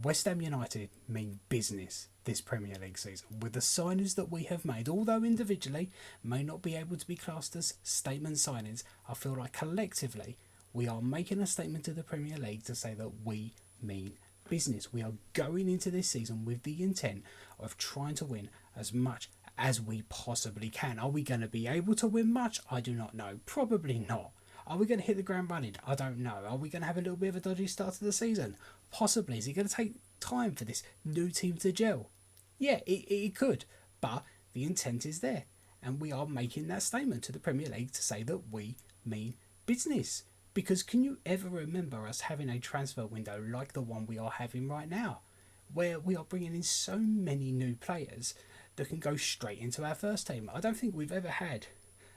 West Ham United mean business this Premier League season. With the signings that we have made, although individually may not be able to be classed as statement signings, I feel like collectively we are making a statement to the Premier League to say that we mean business. We are going into this season with the intent of trying to win as much as we possibly can. Are we going to be able to win much? I do not know. Probably not. Are we going to hit the ground running? I don't know. Are we going to have a little bit of a dodgy start to the season? Possibly. Is it going to take time for this new team to gel? Yeah, it could. But the intent is there. And we are making that statement to the Premier League to say that we mean business. Because can you ever remember us having a transfer window like the one we are having right now? Where we are bringing in so many new players that can go straight into our first team. I don't think we've ever had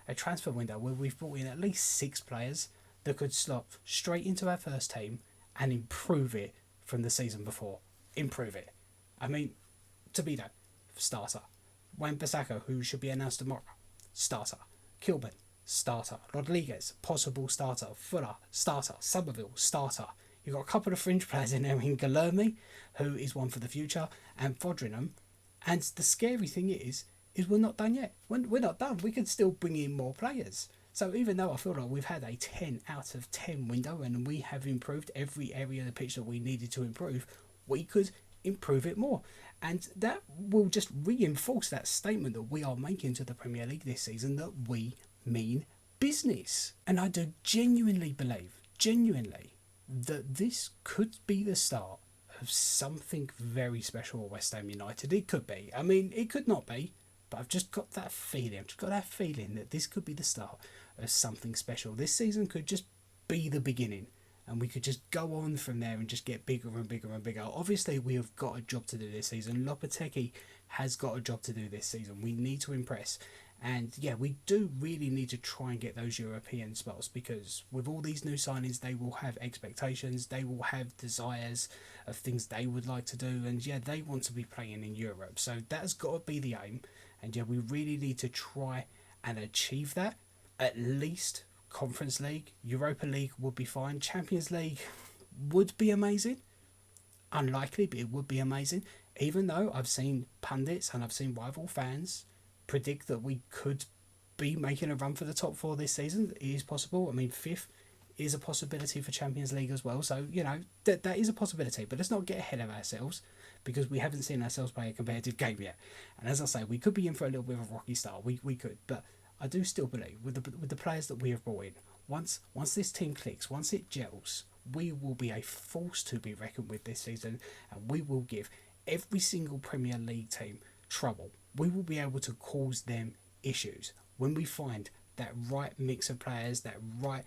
a transfer window where we've brought in at least 6 players that could slot straight into our first team and improve it from the season before. Improve it. I mean, Tobito, starter. Wan-Bissaka, who should be announced tomorrow, starter. Kilman, starter. Rodriguez, possible starter. Fuller, starter. Somerville, starter. You've got a couple of fringe players in there in Guilherme, who is one for the future, and Fodringham. And the scary thing is we're not done yet. We're not done. We can still bring in more players. So even though I feel like we've had a 10 out of 10 window and we have improved every area of the pitch that we needed to improve, we could improve it more. And that will just reinforce that statement that we are making to the Premier League this season, that we mean business. And I do genuinely believe, that this could be the start of something very special at West Ham United. It could be. I mean, it could not be. But I've just got that feeling. That this could be the start of something special. This season could just be the beginning. And we could just go on from there and just get bigger and bigger and bigger. Obviously, we have got a job to do this season. Lopetegui has got a job to do this season. We need to impress. And yeah, we do really need to try and get those European spots, because with all these new signings, they will have expectations, they will have desires of things they would like to do, and yeah, they want to be playing in Europe. So that's got to be the aim, and yeah, we really need to try and achieve that. At least Conference League, Europa League would be fine. Champions League would be amazing. Unlikely, but it would be amazing. Even though I've seen pundits and I've seen rival fans predict that we could be making a run for the top 4 this season. It is possible. I mean, 5th is a possibility for Champions League as well. So, you know, that is a possibility. But let's not get ahead of ourselves, because we haven't seen ourselves play a competitive game yet. And as I say, we could be in for a little bit of a rocky start. We could. But I do still believe, with the players that we have brought in, once this team clicks, once it gels, we will be a force to be reckoned with this season. And we will give every single Premier League team trouble. We will be able to cause them issues when we find that right mix of players, that right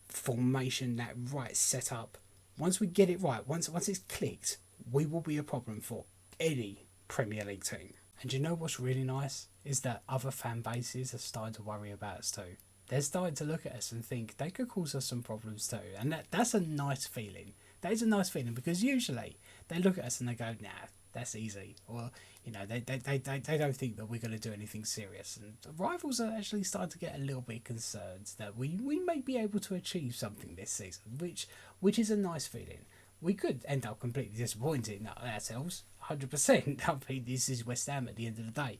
formation, that right setup. Once we get it right, once it's clicked, we will be a problem for any Premier League team. And you know what's really nice is that other fan bases are starting to worry about us too. They're starting to look at us and think they could cause us some problems too, and that's a nice feeling. That is a nice feeling, because usually they look at us and they go, nah, that's easy, or you know, they don't think that we're going to do anything serious. And the rivals are actually starting to get a little bit concerned that we may be able to achieve something this season, which is a nice feeling. We could end up completely disappointing ourselves, 100%. I mean, this is West Ham at the end of the day,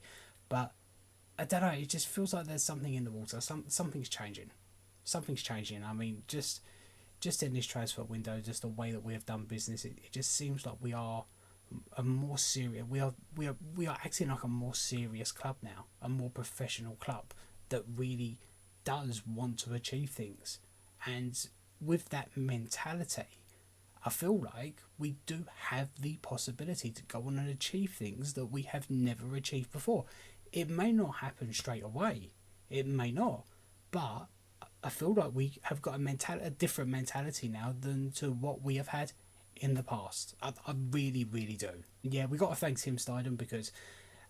but I don't know. It just feels like there's something in the water. Something's changing. Something's changing. I mean, just in this transfer window, just the way that we have done business, it just seems like we are a more serious. We are acting like a more serious club now, a more professional club that really does want to achieve things. And with that mentality, I feel like we do have the possibility to go on and achieve things that we have never achieved before. It may not happen straight away. It may not, but I feel like we have got a different mentality now than to what we have had in the past. I really, really do. Yeah, we got to thank Tim Steidten, because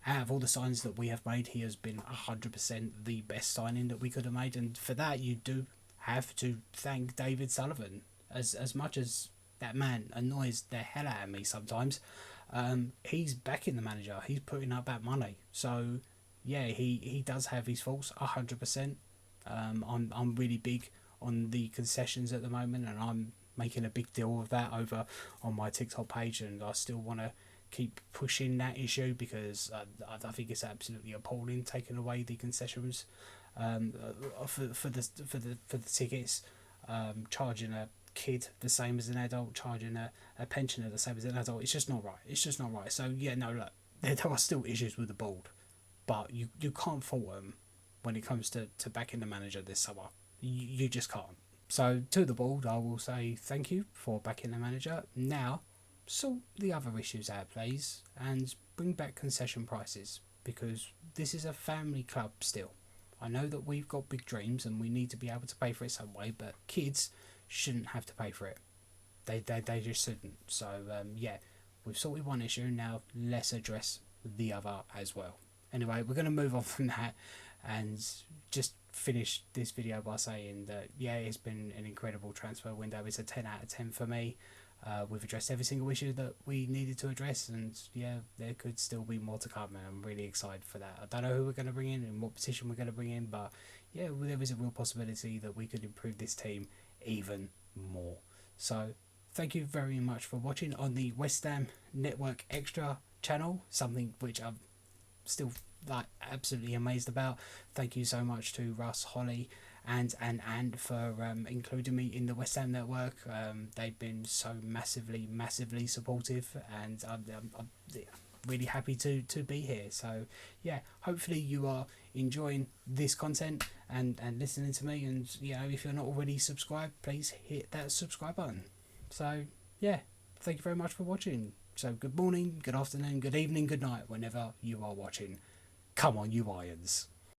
out of all the signings that we have made, he has been 100% the best signing that we could have made. And for that, you do have to thank David Sullivan. As much as that man annoys the hell out of me sometimes, he's backing the manager. He's putting up that money. So yeah, he does have his faults 100%. I'm really big on the concessions at the moment, and I'm making a big deal of that over on my TikTok page, and I still want to keep pushing that issue because I think it's absolutely appalling taking away the concessions for the tickets, charging a kid the same as an adult, charging a pensioner the same as an adult. It's just not right. It's just not right. So yeah, no, look, there are still issues with the board, but you can't fault them when it comes to backing the manager this summer. You just can't. So to the board, I will say thank you for backing the manager. Now, sort the other issues out, please, and bring back concession prices, because this is a family club still. I know that we've got big dreams and we need to be able to pay for it some way, but kids shouldn't have to pay for it. They just shouldn't. So yeah, we've sorted one issue, now let's address the other as well. Anyway, we're going to move on from that and just finish this video by saying that yeah, it's been an incredible transfer window. It's a 10 out of 10 for me. We've addressed every single issue that we needed to address, and yeah, there could still be more to come, and I'm really excited for that. I don't know who we're going to bring in and what position we're going to bring in, but yeah, there is a real possibility that we could improve this team even more. So thank you very much for watching on the West Ham Network Extra channel, something which I'm still like absolutely amazed about. Thank you so much to Russ, Holly and for including me in the West Ham Network. They've been so massively supportive, and I'm really happy to be here. So yeah, hopefully you are enjoying this content and listening to me, and you know, if you're not already subscribed, please hit that subscribe button. So yeah, thank you very much for watching. So good morning, good afternoon, good evening, good night, whenever you are watching. Come on, you Irons.